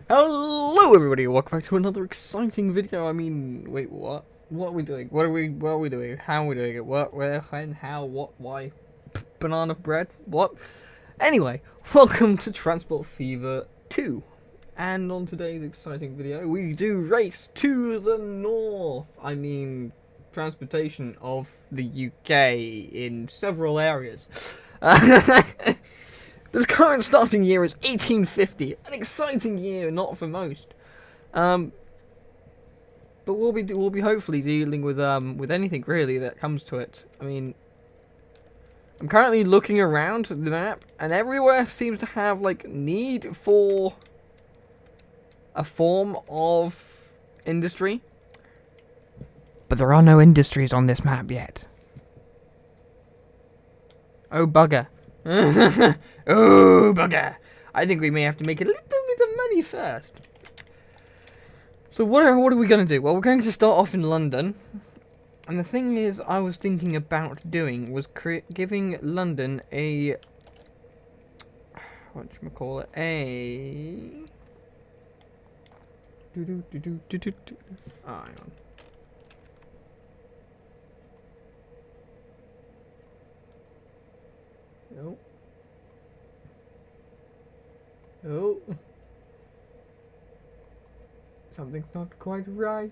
Hello everybody, welcome back to another exciting video. I mean, wait, what? What are we doing? What are we doing? How are we doing it? What, where, when, how, what, why? Banana bread? What? Anyway, welcome to Transport Fever 2. And on today's exciting video, we do race to the north. I mean, transportation of the UK in several areas. This current starting year is 1850, an exciting year, not for most. But we'll be hopefully dealing with anything really that comes to it. I mean, I'm currently looking around the map, and everywhere seems to have like need for a form of industry. But there are no industries on this map yet. Oh bugger. Oh, bugger. I think we may have to make a little bit of money first. So what are we going to do? Well, we're going to start off in London. And the thing is, I was thinking about doing was giving London a... whatchamacallit? Oh, hang on. Nope. Oh. Something's not quite right.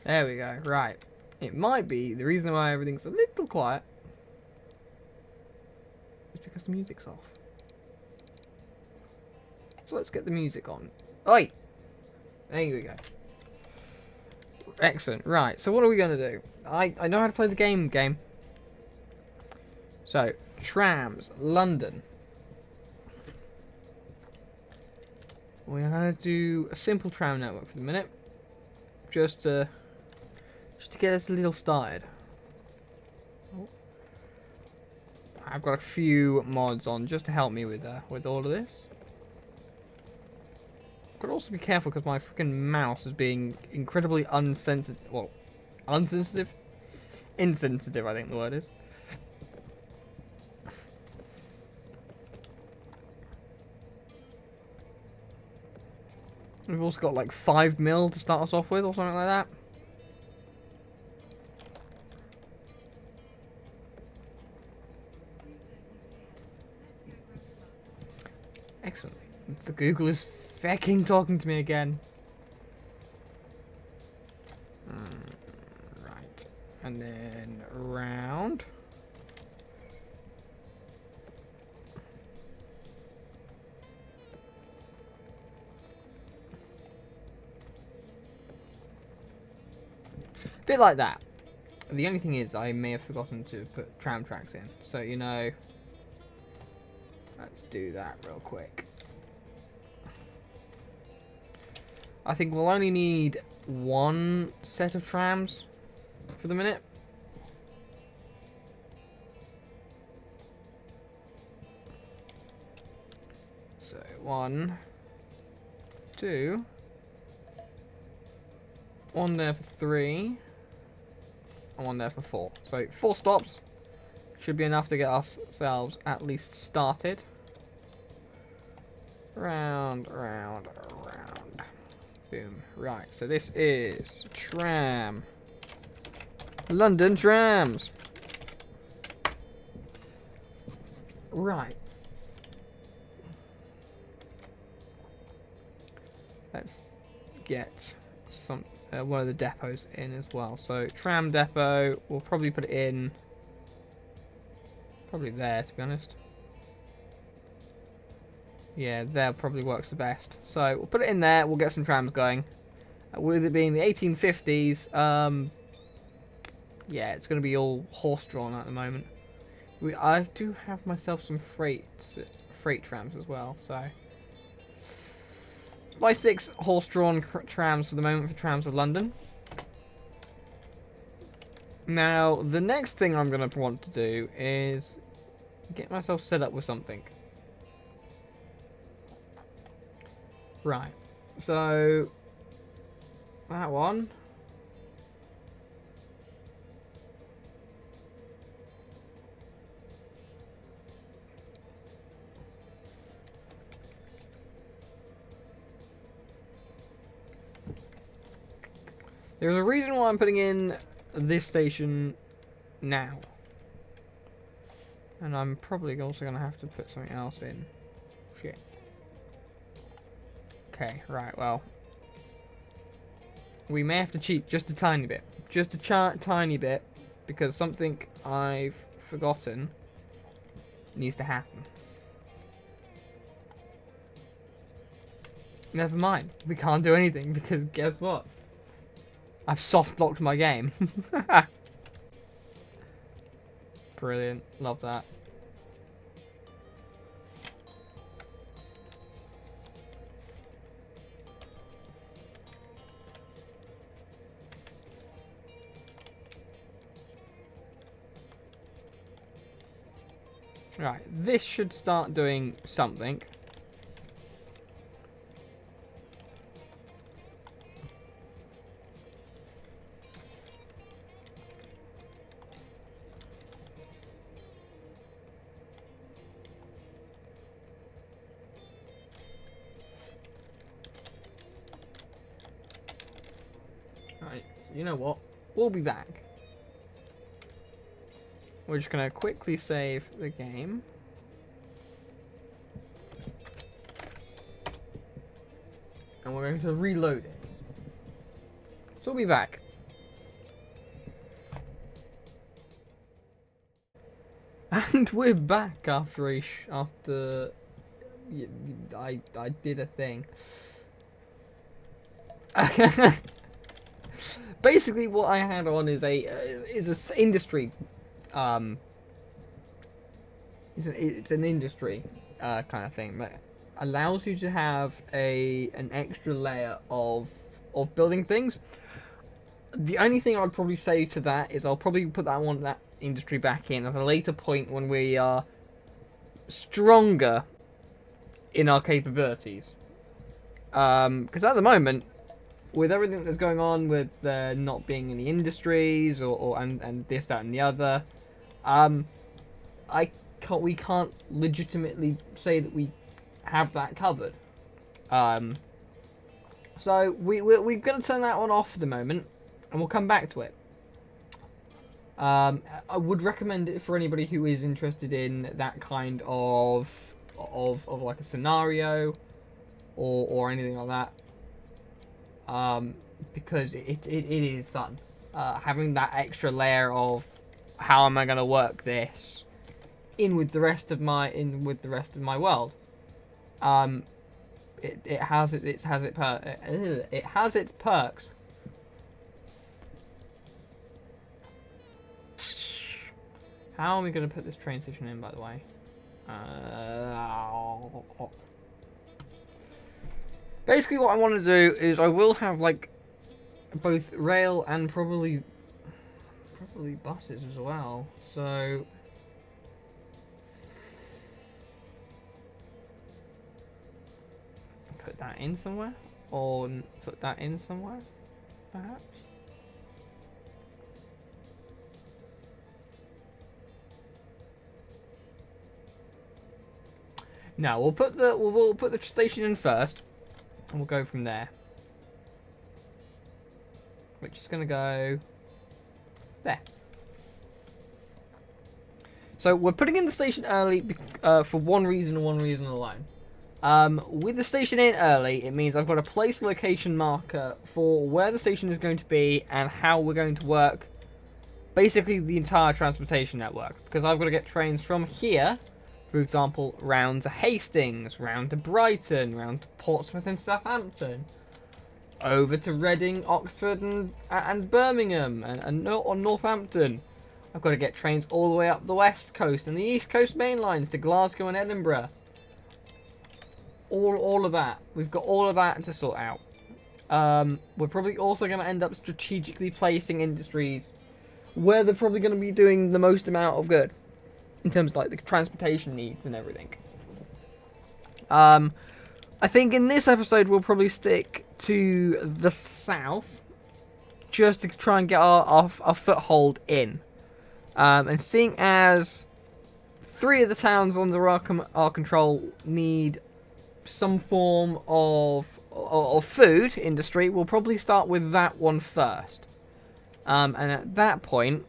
There we go. Right. It might be the reason why everything's a little quiet is because the music's off. So let's get the music on. Oi! There we go. Excellent. Right, so what are we going to do? I know how to play the game. So, trams, London. We are going to do a simple tram network for the minute. Just to get us a little started. Oh. I've got a few mods on just to help me with all of this. Could also be careful because my freaking mouse is being incredibly unsensitive. Well, unsensitive? Insensitive, I think the word is. We've also got like 5 mil to start us off with or something like that. Excellent. The Google is fecking talking to me again. Right. And then round. Bit like that. The only thing is I may have forgotten to put tram tracks in. So, you know, let's do that real quick. I think we'll only need one set of trams for the minute. So, 1, 2, 1 there for 3, and 1 there for 4. So, 4 stops should be enough to get ourselves at least started. Round, round, round. Boom. Right, so this is tram. London trams. Right. Let's get some one of the depots in as well. So tram depot, we'll probably put it in probably there, to be honest. Yeah, there probably works the best. So we'll put it in there. We'll get some trams going. With it being the 1850s, yeah, it's going to be all horse-drawn at the moment. I do have myself some freight trams as well. So my 6 horse-drawn trams for the moment for trams of London. Now the next thing I'm going to want to do is get myself set up with something. Right. So that one. There's a reason why I'm putting in this station now. And I'm probably also going to have to put something else in. Shit. Okay, right, well. We may have to cheat just a tiny bit. Just a tiny bit. Because something I've forgotten needs to happen. Never mind. We can't do anything because guess what? I've soft locked my game. Brilliant. Love that. Right, this should start doing something. Right, you know what? We'll be back. We're just going to quickly save the game. And we're going to reload it. So we'll be back. And we're back after I did a thing. Basically, what I had on is a industry. It's an industry kind of thing that allows you to have an extra layer of building things. The only thing I'd probably say to that is I'll probably put that industry back in at a later point when we are stronger in our capabilities. Because at the moment, with everything that's going on with not being any industries and this, that, and the other, we can't legitimately say that we have that covered. So we're going to turn that one off for the moment, and we'll come back to it. I would recommend it for anybody who is interested in that kind of like a scenario or anything like that. Because it is fun. Having that extra layer of how am I going to work this in with the rest of my world. It has its perks. How are we going to put this train station in, by the way? Basically, what I want to do is I will have like both rail and probably buses as well. So put that in somewhere, or put that in somewhere, perhaps. No, we'll put the station in first, and we'll go from there. Which is going to go there. So we're putting in the station early for one reason and one reason alone. With the station in early, it means I've got a place location marker for where the station is going to be and how we're going to work basically the entire transportation network. Because I've got to get trains from here, for example, round to Hastings, round to Brighton, round to Portsmouth and Southampton, over to Reading, Oxford and Birmingham and Northampton. I've got to get trains all the way up the west coast and the east coast main lines to Glasgow and Edinburgh. All of that. We've got all of that to sort out. We're probably also going to end up strategically placing industries where they're probably going to be doing the most amount of good in terms of like the transportation needs and everything. I think in this episode we'll probably stick to the south, just to try and get our foothold in. And seeing as 3 of the towns under our control need some form of food industry, we'll probably start with that one first. And at that point,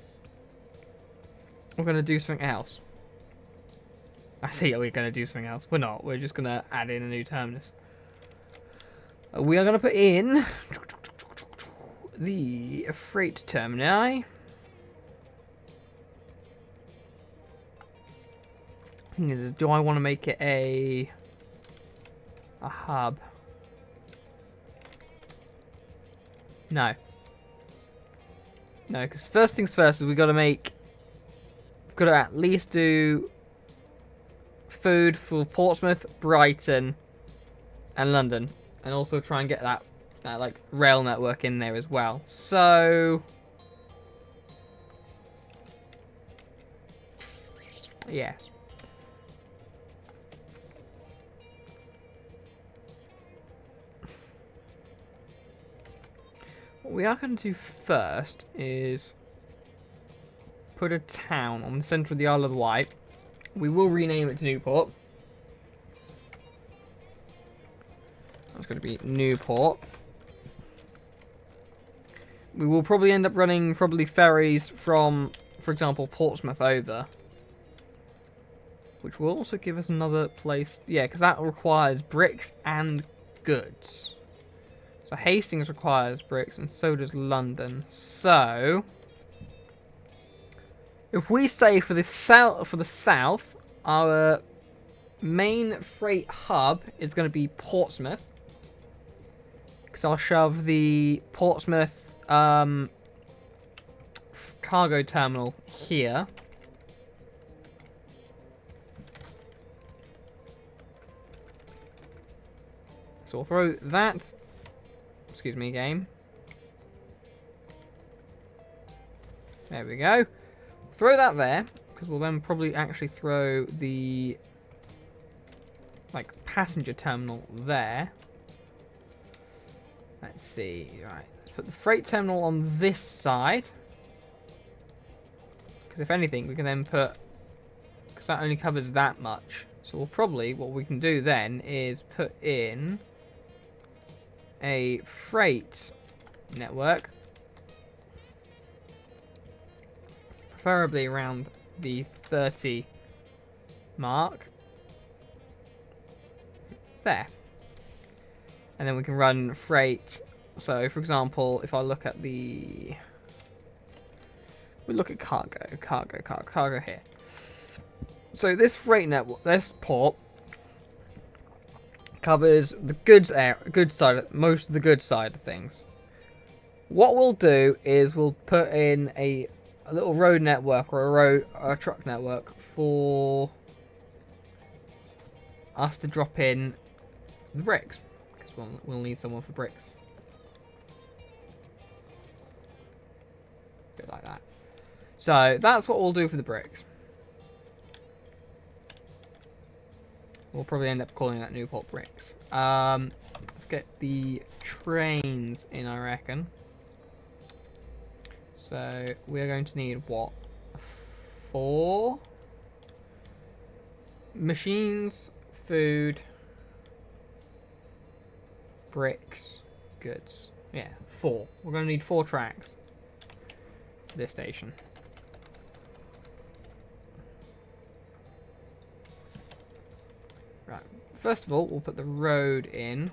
we're going to do something else. I see, we're going to do something else. We're not. We're just going to add in a new terminus. We are going to put in the freight termini. Thing is, do I want to make it a hub? No. No, because first things first is we've got to at least do food for Portsmouth, Brighton, and London, and also try and get that like rail network in there as well. So yes. What we are going to do first is put a town on the centre of the Isle of Wight. We will rename it to Newport. That's going to be Newport. We will probably end up running ferries from, for example, Portsmouth over. Which will also give us another place. Yeah, because that requires bricks and goods. So Hastings requires bricks, and so does London. So if we say for the south, our main freight hub is going to be Portsmouth, because I'll shove the Portsmouth cargo terminal here. So we'll throw that. Excuse me, game. There we go. Throw that there, because we'll then probably actually throw the passenger terminal there. Let's see. Right, let's put the freight terminal on this side, because if anything, we can then put, because that only covers that much. So we'll probably, what we can do then is put in a freight network, preferably around the 30 mark. There. And then we can run freight. So, for example, if I look at we look at cargo here. So this freight network, this port, covers the goods side, most of the goods side of things. What we'll do is we'll put in a little road network or a truck network for us to drop in the bricks, because we'll need someone for bricks. Bit like that. So that's what we'll do for the bricks. We'll probably end up calling that Newport Bricks. Let's get the trains in, I reckon. So we're going to need what? 4 machines, food, bricks, goods. Yeah, 4. We're going to need 4 tracks for this station. Right, first of all, we'll put the road in.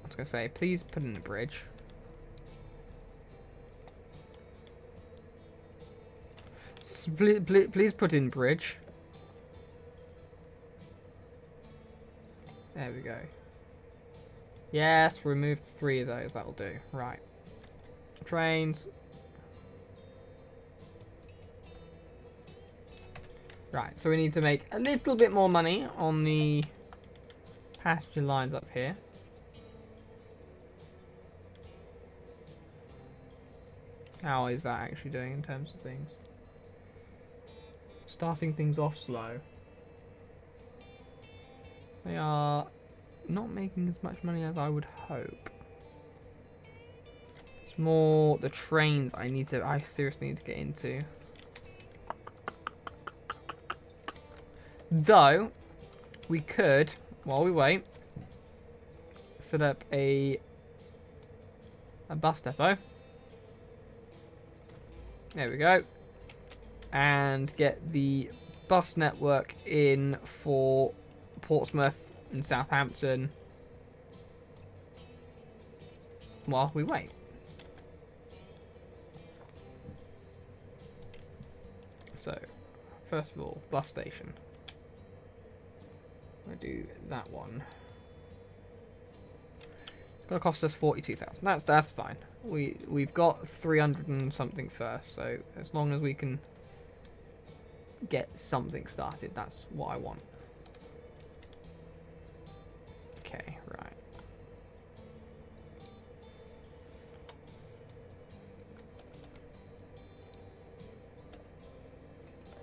I was going to say, please put in a bridge. Please put in bridge. There we go. Yes, remove 3 of those. That'll do. Right. Trains. Right, so we need to make a little bit more money on the passenger lines up here. How is that actually doing in terms of things? Starting things off slow. They are not making as much money as I would hope. It's more the trains I seriously need to get into. Though, we could, while we wait, set up a bus depot. There we go. And get the bus network in for Portsmouth and Southampton while we wait. So, first of all, bus station. I'm going to do that one. It's going to cost us 42,000. That's fine. We've got 300 and something first, so as long as we can get something started, that's what I want. Okay, right.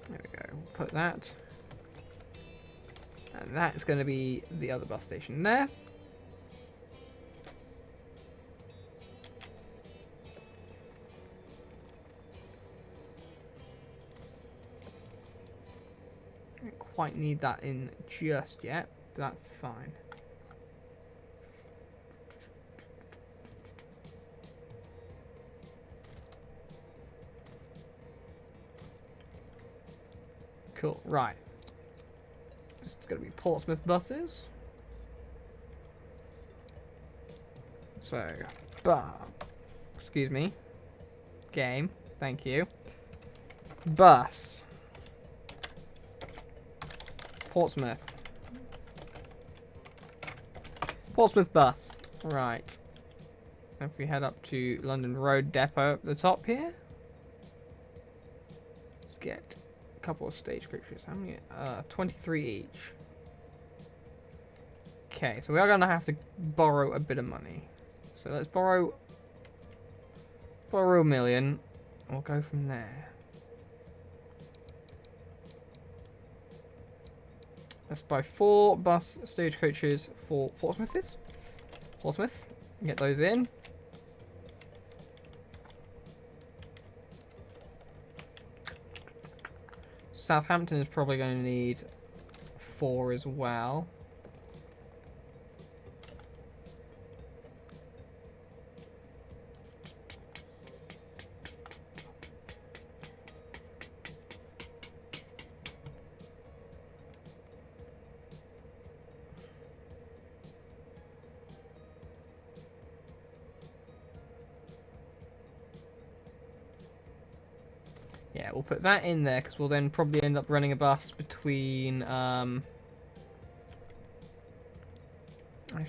There we go. We'll put that. And that's going to be the other bus station there. I don't quite need that in just yet, but that's fine. Cool, right. It's going to be Portsmouth buses. So, excuse me. Game, thank you. Bus. Portsmouth. Portsmouth bus. Right. If we head up to London Road Depot at the top here. Let's get couple of stage pictures. How many? 23 each. Okay, so we are gonna have to borrow a bit of money. So let's borrow $1 million. We'll go from there. Let's buy 4 bus stagecoaches for Portsmouth. Get those in. Southampton is probably going to need 4 as well. Yeah, we'll put that in there because we'll then probably end up running a bus between. Actually,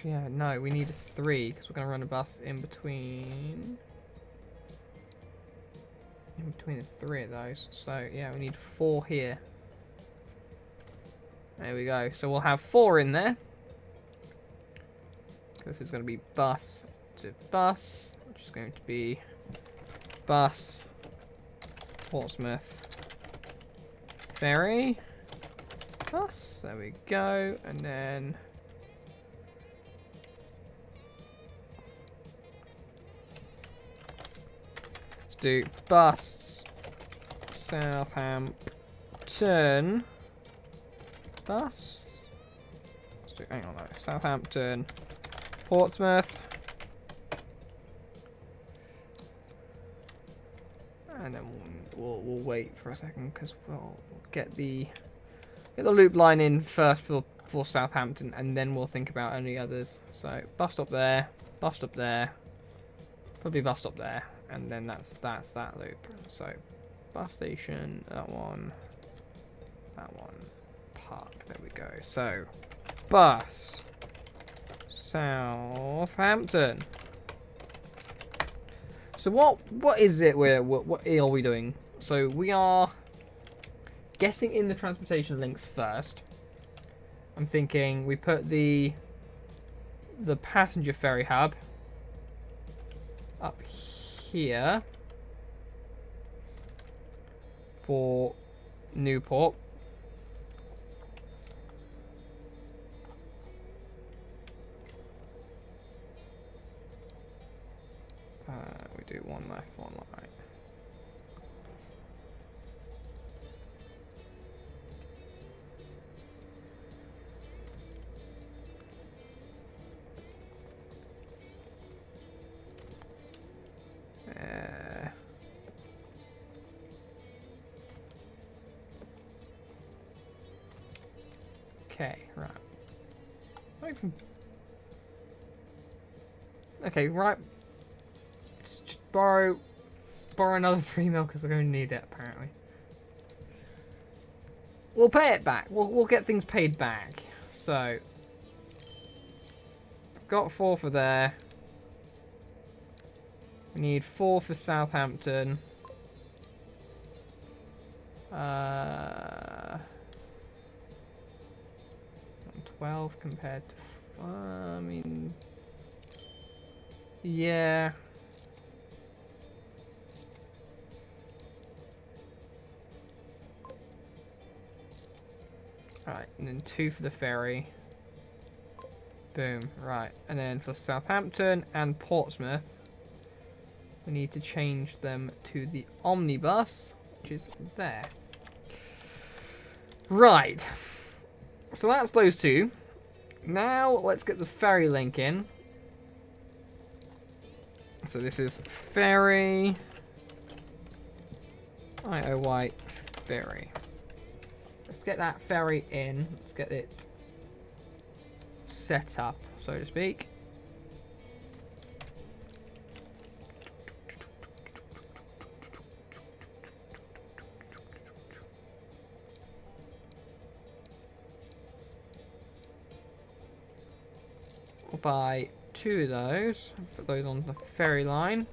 yeah, no, we need 3 because we're going to run a bus in between. In between the 3 of those. So, yeah, we need 4 here. There we go. So we'll have 4 in there. This is going to be bus to bus, which is going to be bus. Portsmouth ferry bus, there we go, and then let's do bus Southampton bus. Let's do, hang on, no, Southampton Portsmouth. And then we'll wait for a second because we'll get the loop line in first for Southampton, and then we'll think about any others. So bus stop there, probably bus stop there, and then that's that loop. So bus station, that one, park. There we go. So bus Southampton. So what is it what are we doing? So we are getting in the transportation links first. I'm thinking we put the passenger ferry hub up here. for Newport. We do one left, one right. Okay, right. Okay, right. Let's just borrow another 3 mil because we're going to need it apparently. We'll pay it back. We'll get things paid back. So, got 4 for there. We need 4 for Southampton. 12 compared to, I mean, yeah. Alright, and then 2 for the ferry. Boom, right. And then for Southampton and Portsmouth, we need to change them to the omnibus, which is there. Right. So that's those 2. Now let's get the ferry link in. So this is ferry. Isle of Wight ferry. Let's get that ferry in. Let's get it set up, so to speak. We'll buy 2 of those. Put those on the ferry line.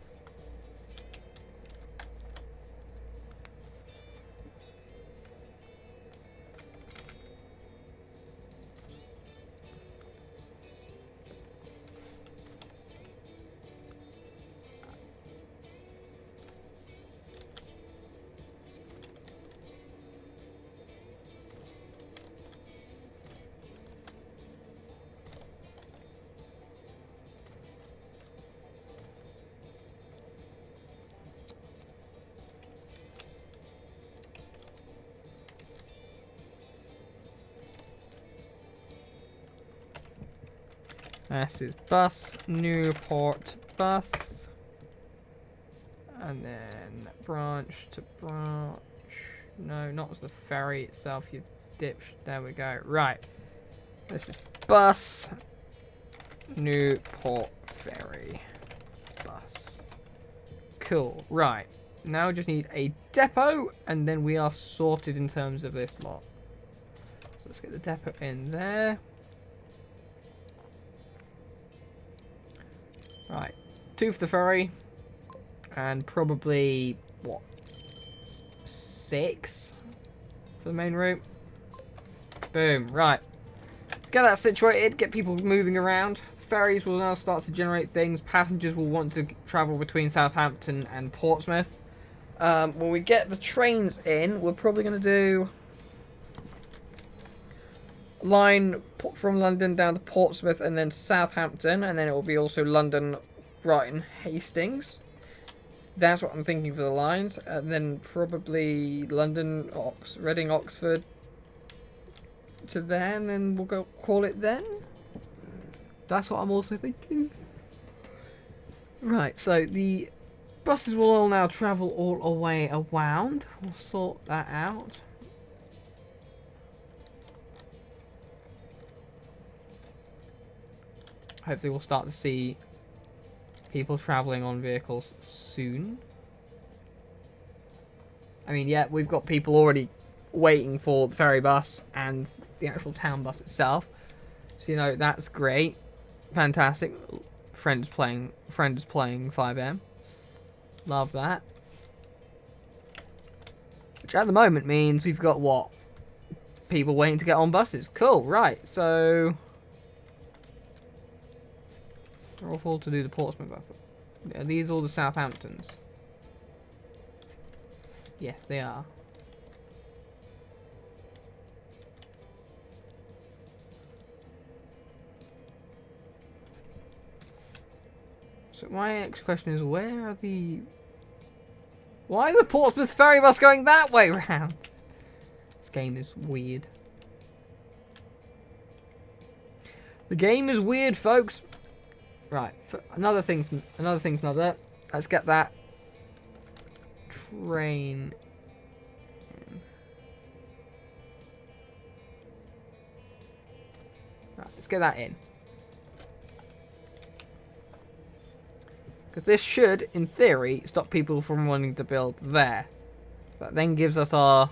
This is bus, Newport bus. And then branch to branch. No, not the ferry itself, you dipsh. There we go. Right. This is bus, Newport ferry bus. Cool. Right. Now we just need a depot, and then we are sorted in terms of this lot. So let's get the depot in there. Right, 2 for the ferry, and probably, what, 6 for the main route. Boom, right. Get that situated, get people moving around. The ferries will now start to generate things. Passengers will want to travel between Southampton and Portsmouth. When we get the trains in, we're probably going to do line from London down to Portsmouth and then Southampton, and then it will be also London, Brighton, Hastings. That's what I'm thinking for the lines, and then probably London, Reading, Oxford to there, and then we'll go call it then. That's what I'm also thinking. Right, so the buses will all now travel all the way around. We'll sort that out. Hopefully we'll start to see people travelling on vehicles soon. I mean, yeah, we've got people already waiting for the ferry bus and the actual town bus itself. So, you know, that's great. Fantastic. Friend is playing 5M. Love that. Which at the moment means we've got, what? People waiting to get on buses. Cool, right, so they're all full to do the Portsmouth bus. Are these all the Southamptons? Yes, they are. So my next question is, where are the... Why is the Portsmouth ferry bus going that way round? This game is weird. The game is weird, folks. Right, another thing's another. Let's get that train. Right, let's get that in. Because this should, in theory, stop people from wanting to build there. That then gives us our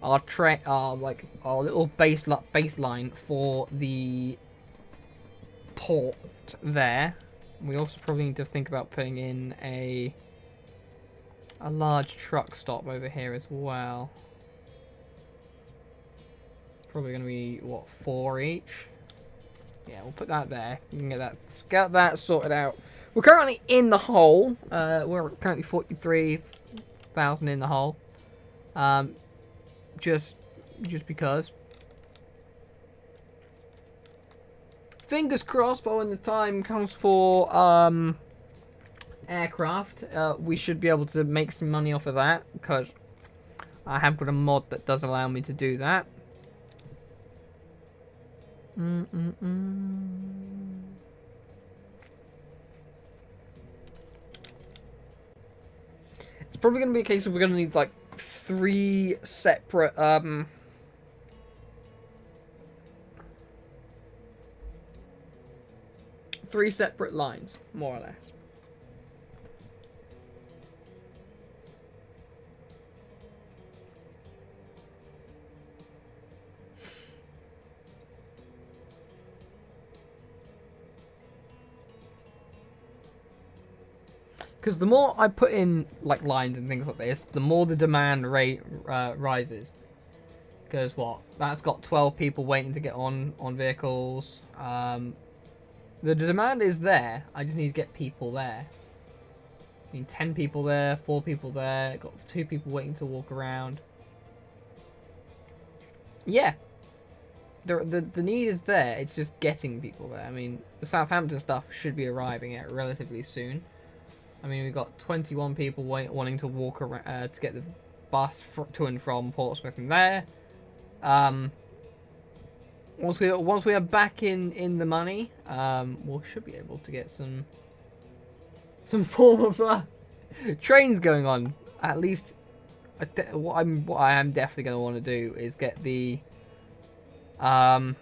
little baseline for the port there. We also probably need to think about putting in a large truck stop over here as well. Probably going to be, what, 4 each? Yeah, we'll put that there. You can get that sorted out. We're currently in the hole. We're currently 43,000 in the hole. Just because. Fingers crossed, but when the time comes for aircraft, we should be able to make some money off of that, because I have got a mod that does allow me to do that. It's probably going to be a case of we're going to need like 3 separate lines, more or less. Because the more I put in like lines and things like this, the more the demand rate rises. Because what? That's got 12 people waiting to get on vehicles. The demand is there. I just need to get people there. I mean, 10 people there, 4 people there. Got 2 people waiting to walk around. Yeah. The need is there. It's just getting people there. I mean, the Southampton stuff should be arriving at relatively soon. I mean, we've got 21 people wanting to walk around to get the bus to and from Portsmouth and there. Once we are back in the money, we should be able to get some form of trains going on. At least, what I am definitely going to want to do is get the passenger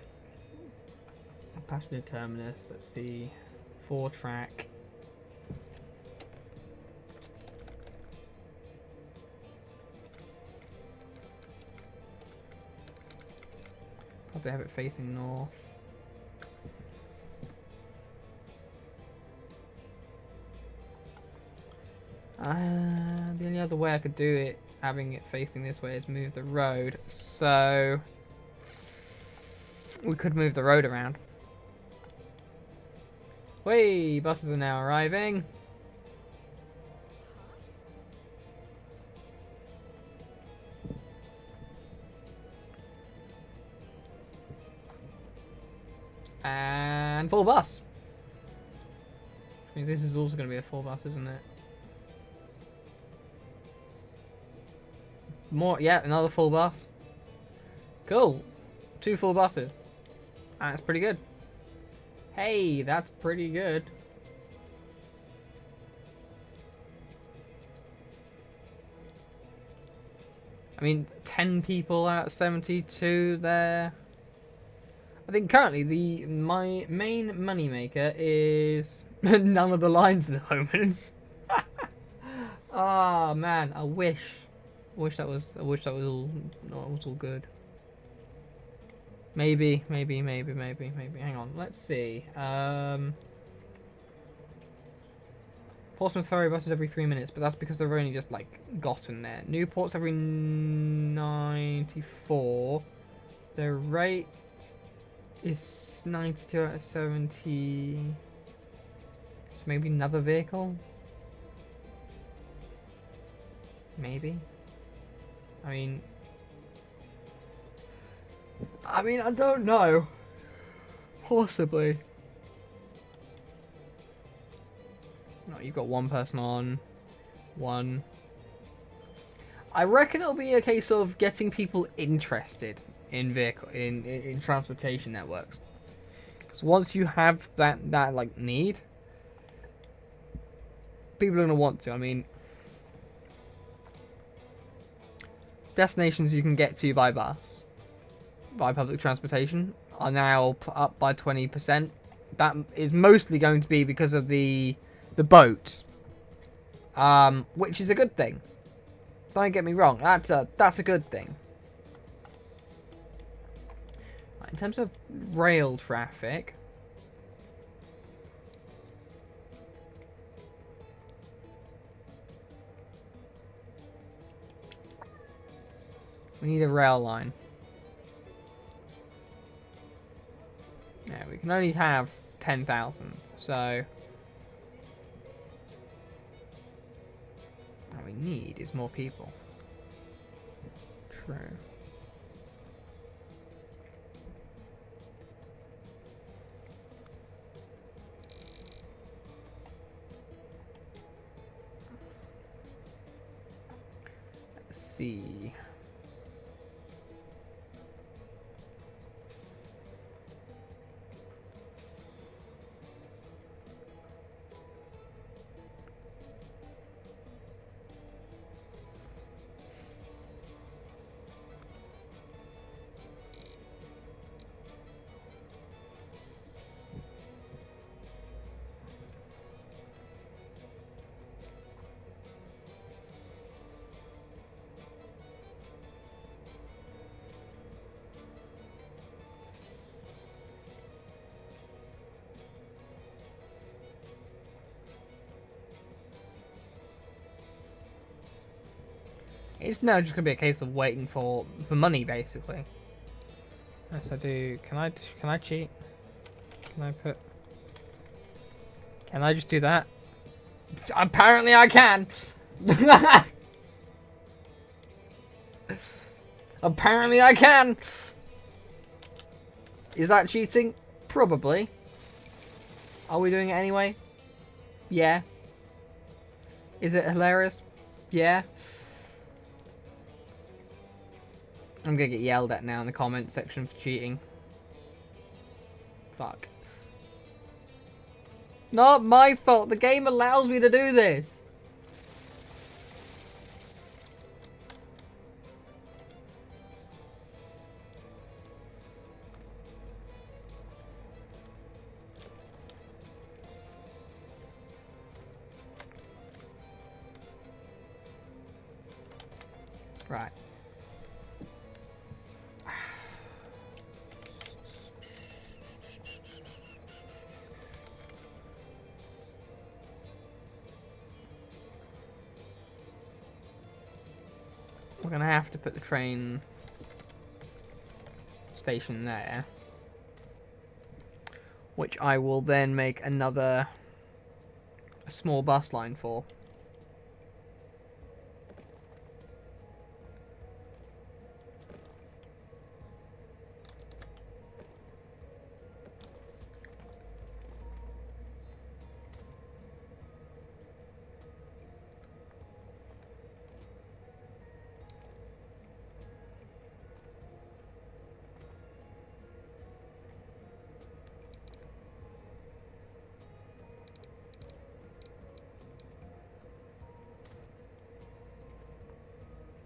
terminus. Let's see, 4-track. Probably have it facing north. The only other way I could do it, having it facing this way, is move the road. So we could move the road around. Whey! Buses are now arriving. And full bus. I mean, this is also going to be a full bus, isn't it? More, yeah, another full bus. Cool. 2 full buses. That's pretty good. Hey, that's pretty good. I mean, 10 people out of 72 there. I think currently my main moneymaker is none of the lines at the moment. Ah, man, I wish that was all good. Maybe. Hang on, let's see. Portsmouth ferry buses every 3 minutes, but that's because they've only just like gotten there. Newport's every 94. The rate is 92 out of 70. So maybe another vehicle? Maybe. I mean, I don't know. Possibly. you've got one person on, one. I reckon it'll be a case of getting people interested in in transportation networks. Because once you have that like need, people are gonna want to. I mean, destinations you can get to by bus, by public transportation, are now up by 20%. That is mostly going to be because of the boats, which is a good thing. Don't get me wrong, that's a good thing. Right, in terms of rail traffic, we need a rail line. Yeah, we can only have 10,000, so what we need is more people. True. Let's see. It's now just gonna be a case of waiting for money, basically. Yes, I do. Can I cheat? Can I put? Can I just do that? Apparently, I can. Apparently, I can. Is that cheating? Probably. Are we doing it anyway? Yeah. Is it hilarious? Yeah. I'm gonna get yelled at now in the comment section for cheating. Fuck. Not my fault. The game allows me to do this. Right. We're gonna have to put the train station there, which I will then make a small bus line for.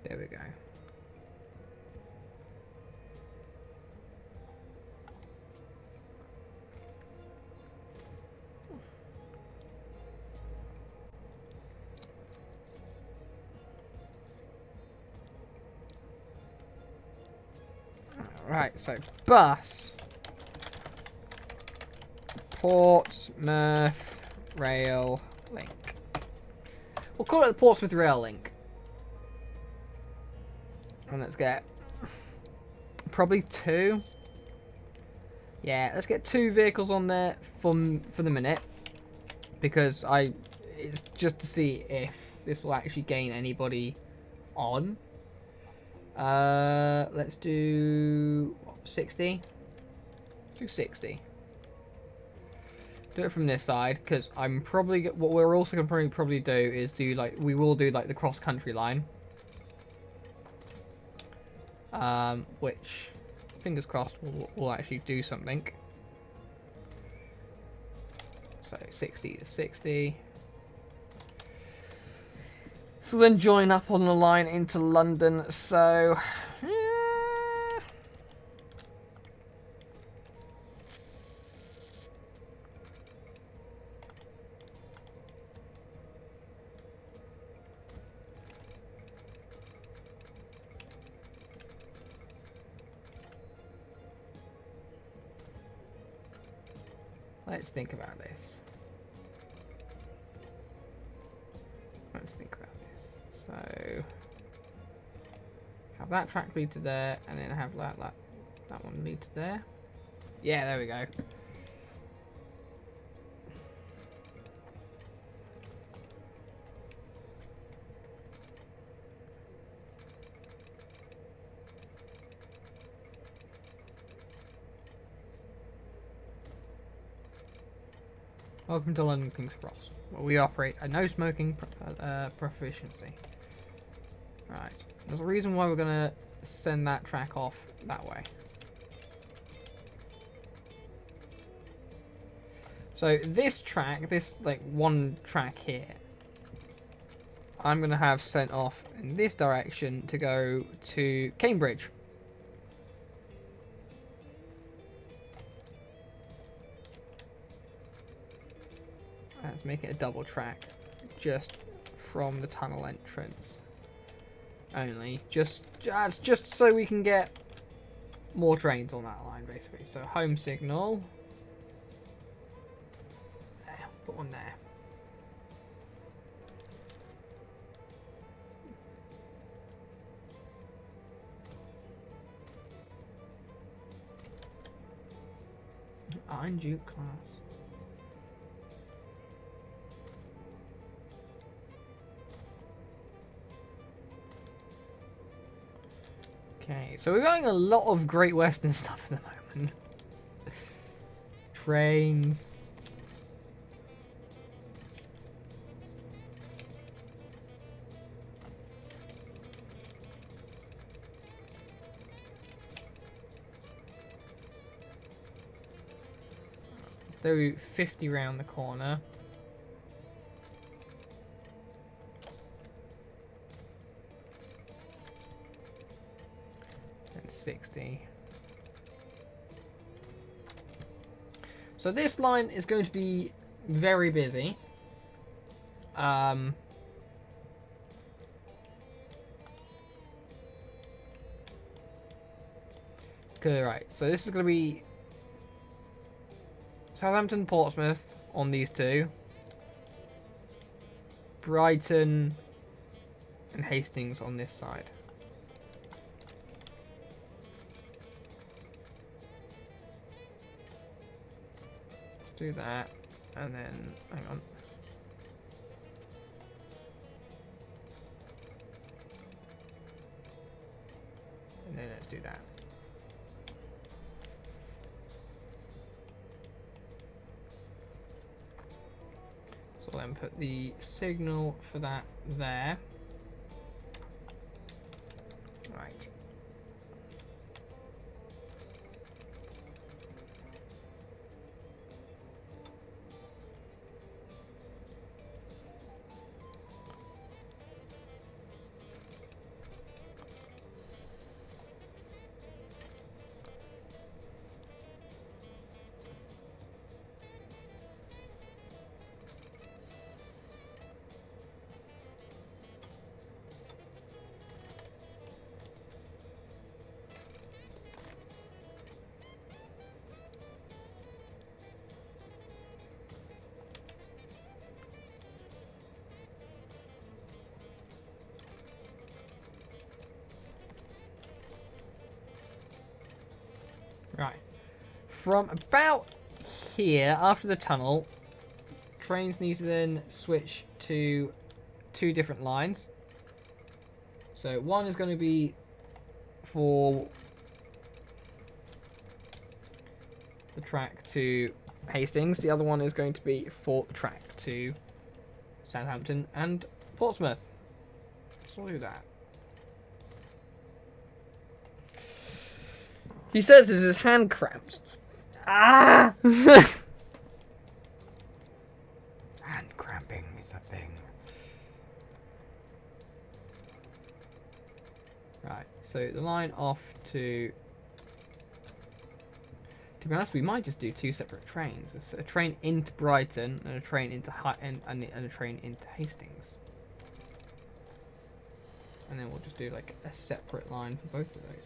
There we go. Right, so bus, Portsmouth Rail Link. We'll call it the Portsmouth Rail Link. And let's get probably 2. Yeah, let's get 2 vehicles on there for the minute, because it's just to see if this will actually gain anybody on. Let's do 60. Do 60. Do it from this side, because I'm probably... What we're also going to probably do is do, like... We will do, like, the cross-country line. Which, fingers crossed, will actually do something. So, 60 to 60. So then join up on the line into London, so... Let's think about this. Let's think about this. So, have that track lead to there, and then have that one lead to there. Yeah, there we go. Welcome to London King's Cross, where we operate a no smoking proficiency. Right, there's a reason why we're gonna send that track off that way. So this track, this like one track here, I'm gonna have sent off in this direction to go to Cambridge. Let's make it a double track, just from the tunnel entrance. Only, just so we can get more trains on that line, basically. So home signal. There, put one there. Iron Duke class. Okay, so we're going a lot of Great Western stuff at the moment. Trains. Let's do 50 round the corner. And 60. So this line is going to be very busy. Okay, right. So this is going to be Southampton, Portsmouth on these two. Brighton and Hastings on this side. Let's do that, and then hang on. And then let's do that. So I'll then put the signal for that there. Right. Right. From about here, after the tunnel, trains need to then switch to two different lines. So one is going to be for the track to Hastings. The other one is going to be for the track to Southampton and Portsmouth. So we'll do that. He says his hand cramps. Ah! Hand cramping is a thing. Right, so the line off to... To be honest, we might just do 2 separate trains. It's a train into Brighton and a train into and a train into Hastings. And then we'll just do like a separate line for both of those.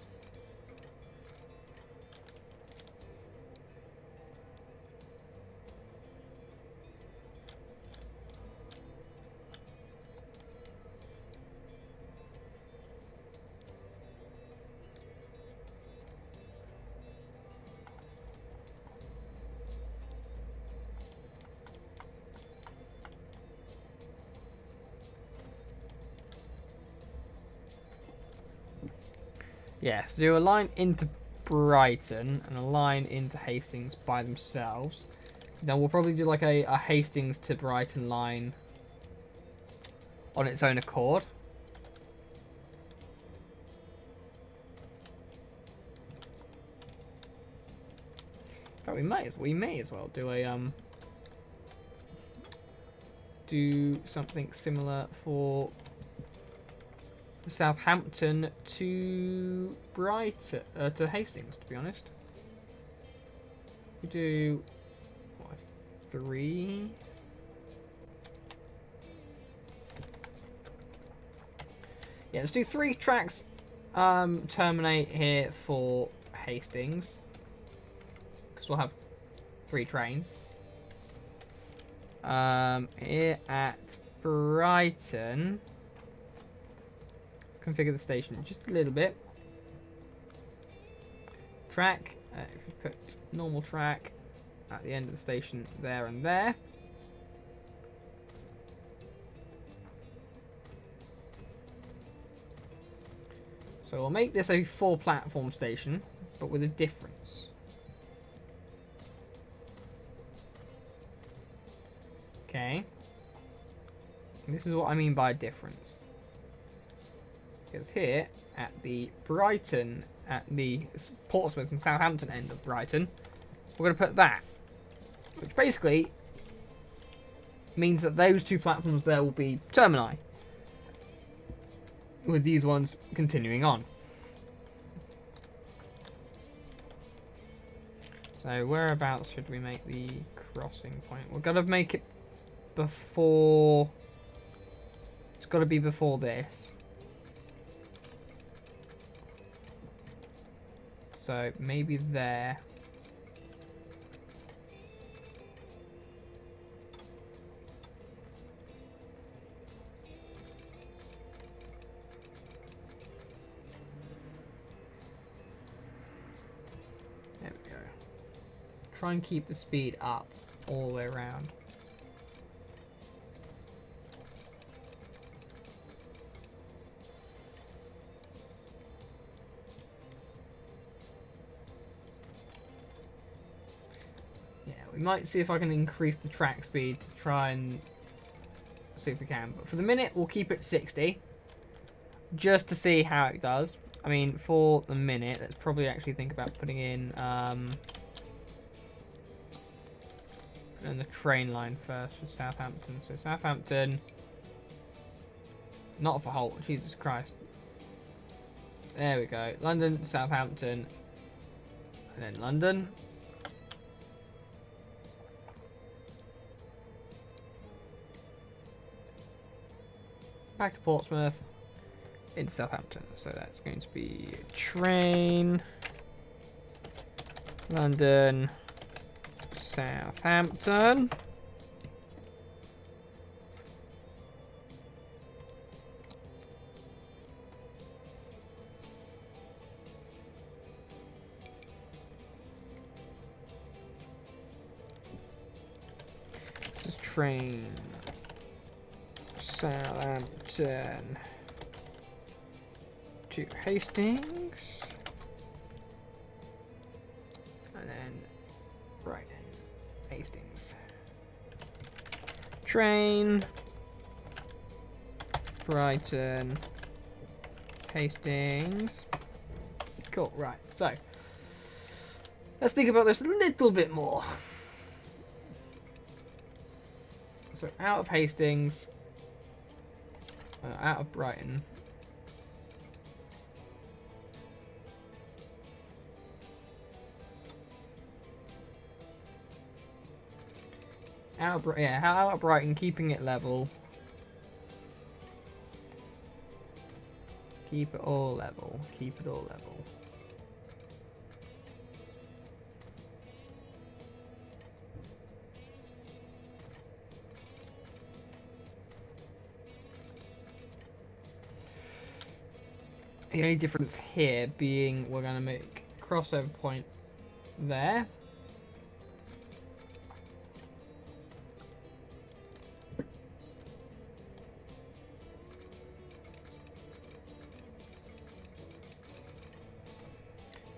Yes, do a line into Brighton and a line into Hastings by themselves. Then we'll probably do like a Hastings to Brighton line on its own accord. In fact, we may as well do a do something similar for Southampton to Brighton, to Hastings, to be honest. We do, what, 3? Yeah, let's do 3 tracks, terminate here for Hastings. Because we'll have 3 trains. Here at Brighton... configure the station just a little bit. Track, if we put normal track at the end of the station there and there. So we'll make this a 4-platform station, but with a difference. Okay. This is what I mean by a difference. Because here, at the Brighton, at the Portsmouth and Southampton end of Brighton, we're going to put that. Which basically means that those 2 platforms there will be termini. With these ones continuing on. So whereabouts should we make the crossing point? We're going to make it before... It's got to be before this. So maybe there. There we go. Try and keep the speed up all the way around. We might see if I can increase the track speed to try and see if we can. But for the minute, we'll keep it 60. Just to see how it does. I mean, for the minute, let's probably actually think about putting in the train line first for Southampton. So Southampton, not for Holt, Jesus Christ. There we go. London, Southampton, and then London. Back to Portsmouth, into Southampton. So that's going to be train, London, Southampton. This is train, Southampton to Hastings, and then right in train. Brighton. Hastings. Cool, right, so. Let's think about this a little bit more. So out of Hastings. Out of Brighton. Out of Brighton, keeping it level. Keep it all level. Keep it all level. The only difference here being we're going to make a crossover point there.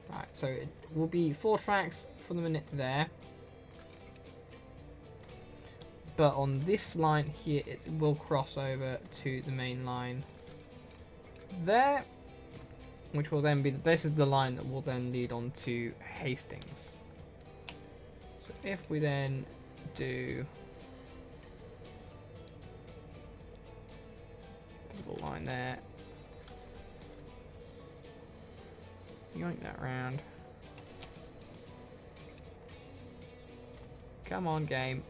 Right, so it will be 4 tracks for the minute there. But on this line here, it will cross over to the main line there. Which will then be, this is the line that will then lead on to Hastings. So if we then do little line there, yoink that round. Come on, game.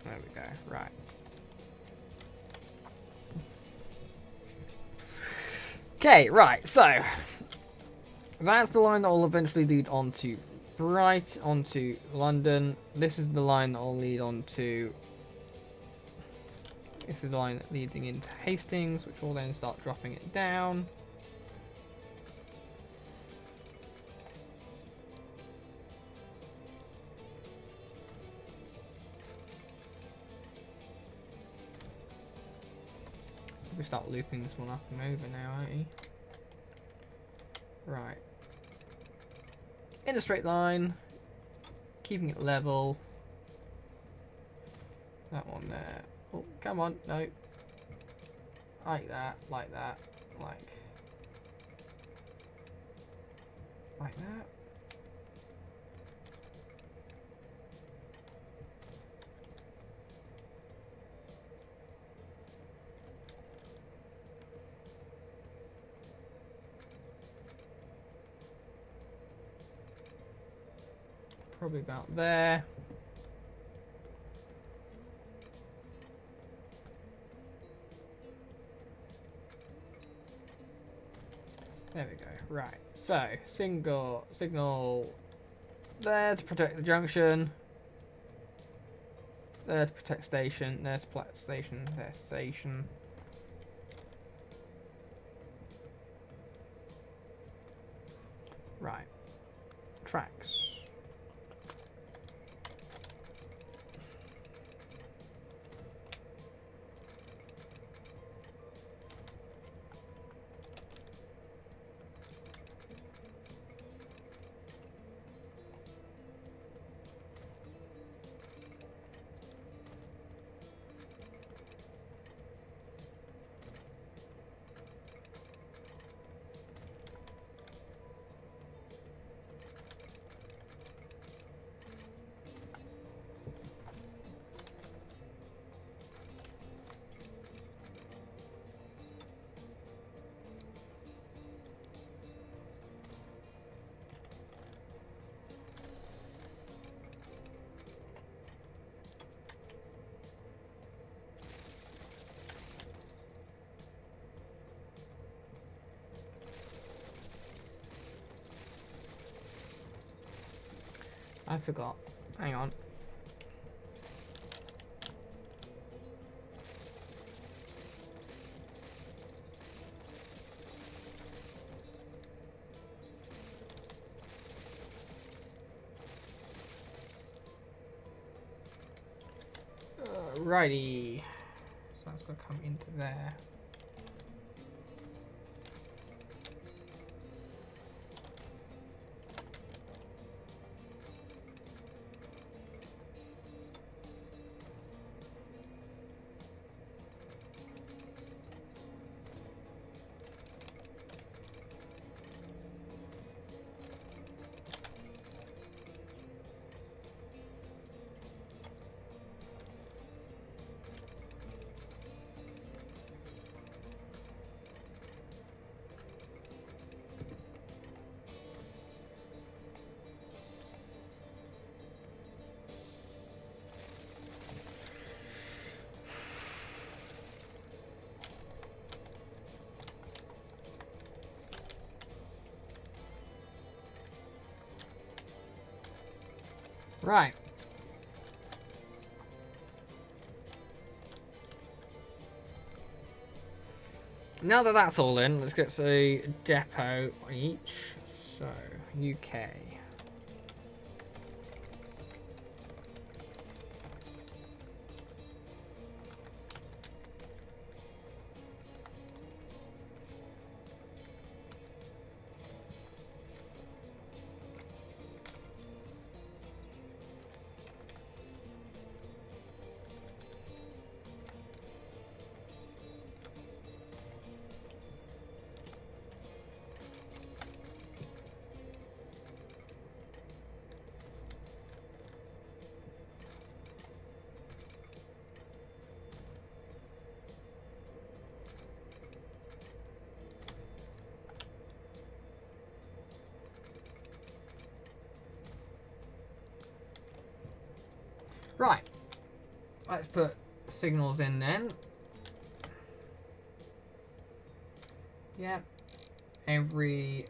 There we go, right. Okay, right, so that's the line that will eventually lead on to onto London. This is the line that will lead on to, this is the line that leading into Hastings, which will then start dropping it down. We start looping this one up and over now, aren't we? Right. In a straight line, keeping it level. That one there. Oh, come on, no. Like that, like that, like that. Probably about there. There we go. Right. So, signal there to protect the junction. There to protect station. There to protect station. There station. Right. Tracks. I forgot. Hang on. Righty. So that's going to come into there. Right. Now that that's all in, let's get a depot each. So, UK. Right. Let's put signals in then. Yep. Every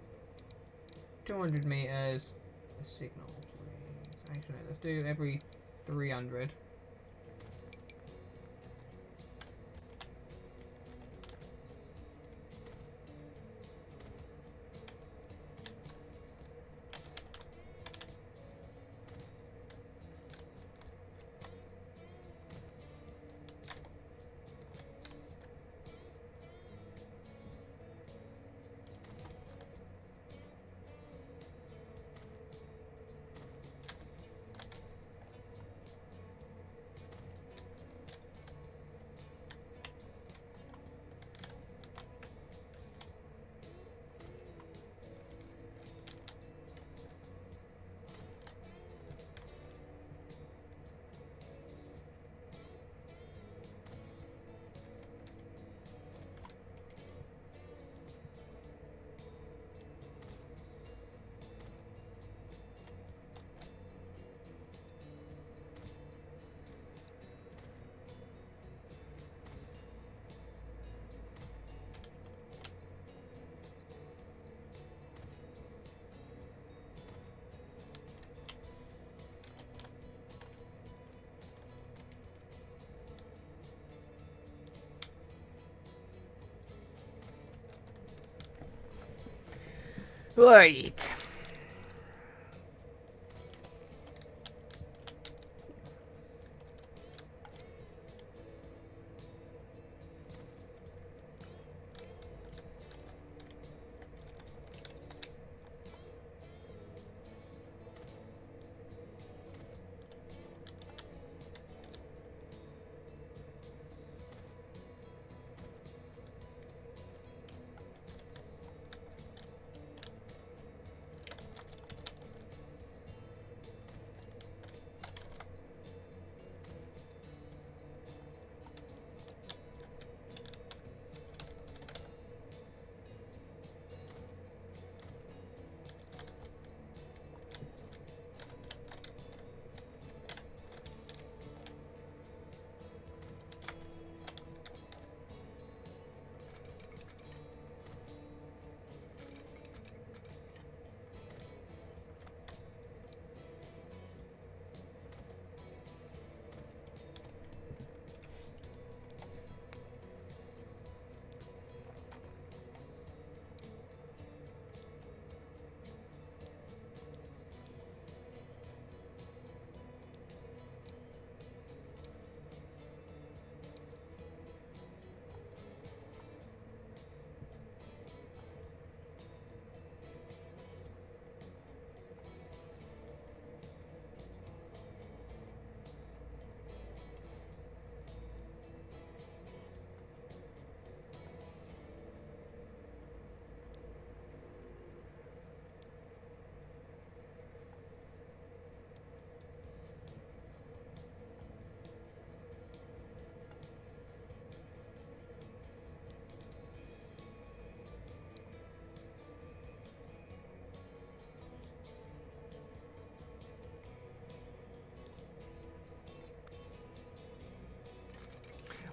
200 meters, a signal, please. Actually, let's do every 300. Right.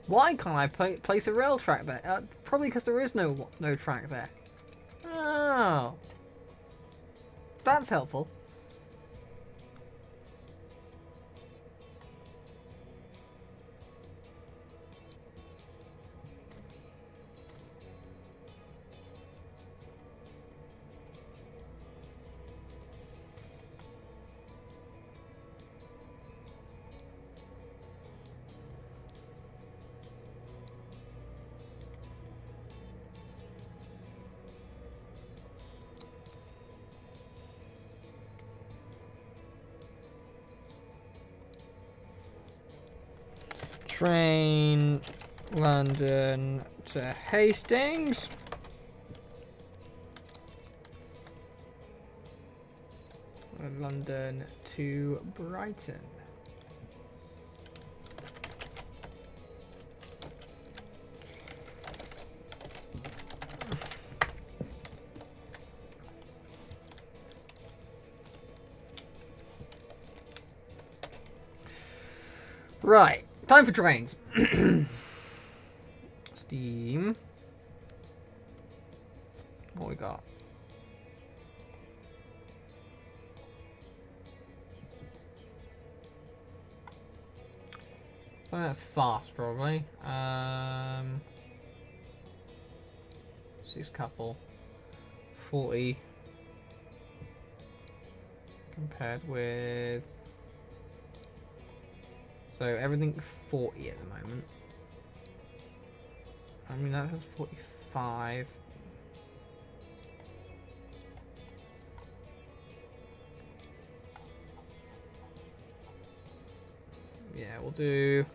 Why can't I place a rail track there? Probably because there is no track there. Oh, that's helpful. Train London to Hastings. London to Brighton. Right, time for trains. Steam. What we got? Something that's fast, probably. 6 couple. 40. Compared with... So everything 40 at the moment. I mean, that has 45. Yeah, we'll do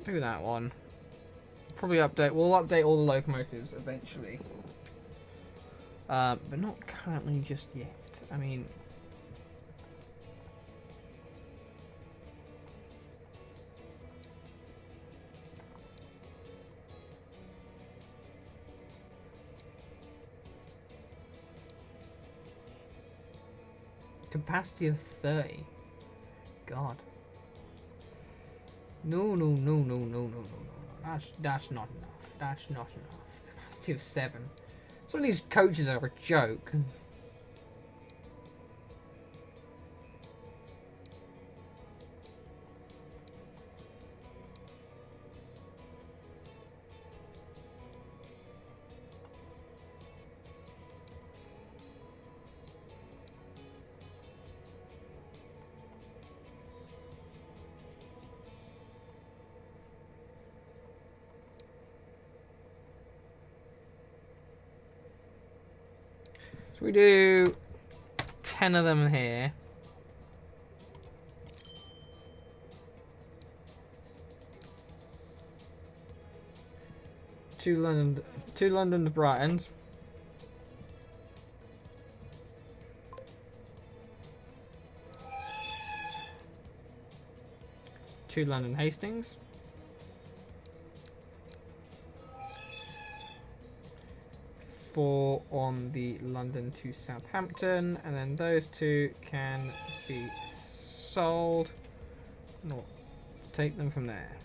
that one. Probably update. We'll update all the locomotives eventually, but not currently just yet. I mean, capacity of 30. God. No. That's not enough. That's not enough. Capacity of 7. Some of these coaches are a joke. We do 10 of them here. Two London to Brightons. 2 London Hastings. 4 on the London to Southampton, and then those 2 can be sold. No, take them from there.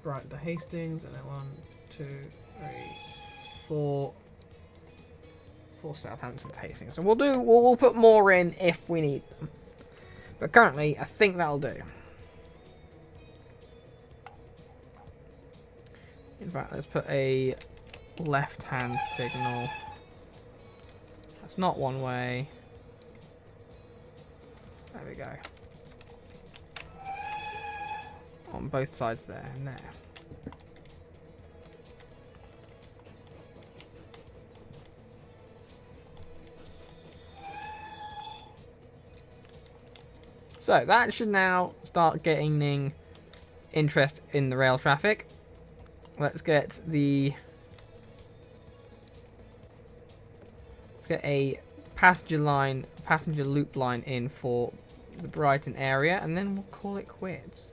Brighton to Hastings, and then 1, 2, 3, 4 Southampton to Hastings. So we'll put more in if we need them. But currently, I think that'll do. In fact, let's put a left-hand signal. That's not one way. There we go. On both sides there and there. So that should now start getting interest in the rail traffic. Let's get a passenger loop line in for the Brighton area, and then we'll call it quits.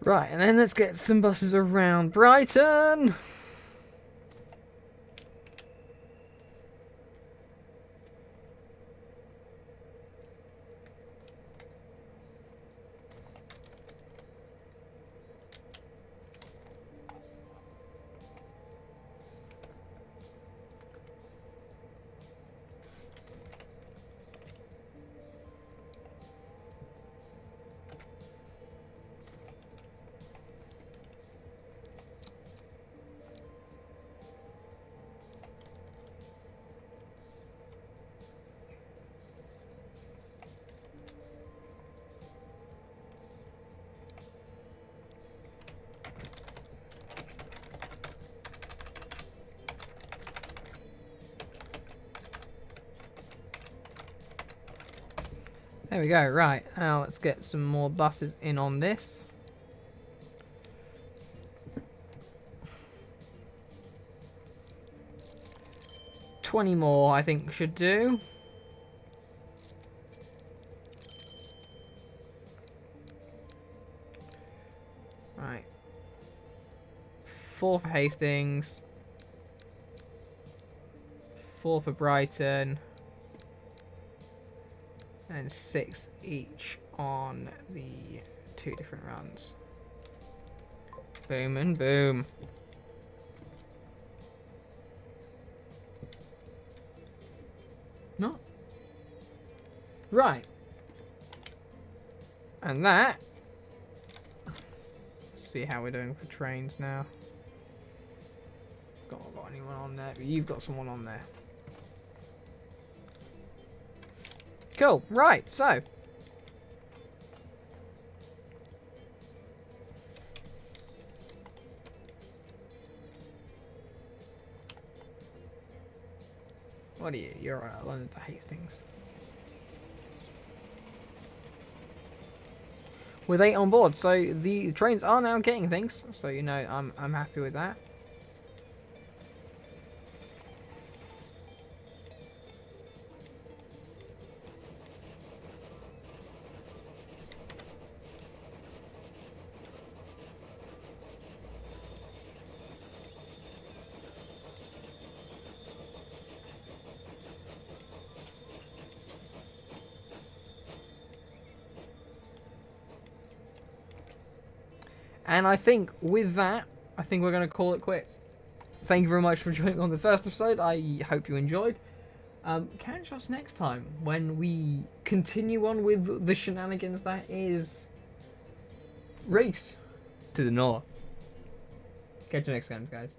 Right, and then let's get some buses around Brighton. There we go, right. Now let's get some more buses in on this. $20 more, I think, should do. Right. 4 for Hastings. 4 for Brighton. And 6 each on the 2 different runs. Boom and boom. Not right. And that. Let's see how we're doing for trains now. Got anyone on there? But you've got someone on there. Cool. Right. So. What are you? You're London to Hastings. With 8 on board, so the trains are now getting things. So you know, I'm happy with that. And I think with that, I think we're going to call it quits. Thank you very much for joining on the first episode. I hope you enjoyed. Catch us next time when we continue on with the shenanigans that is Race to the North. Catch you next time, guys.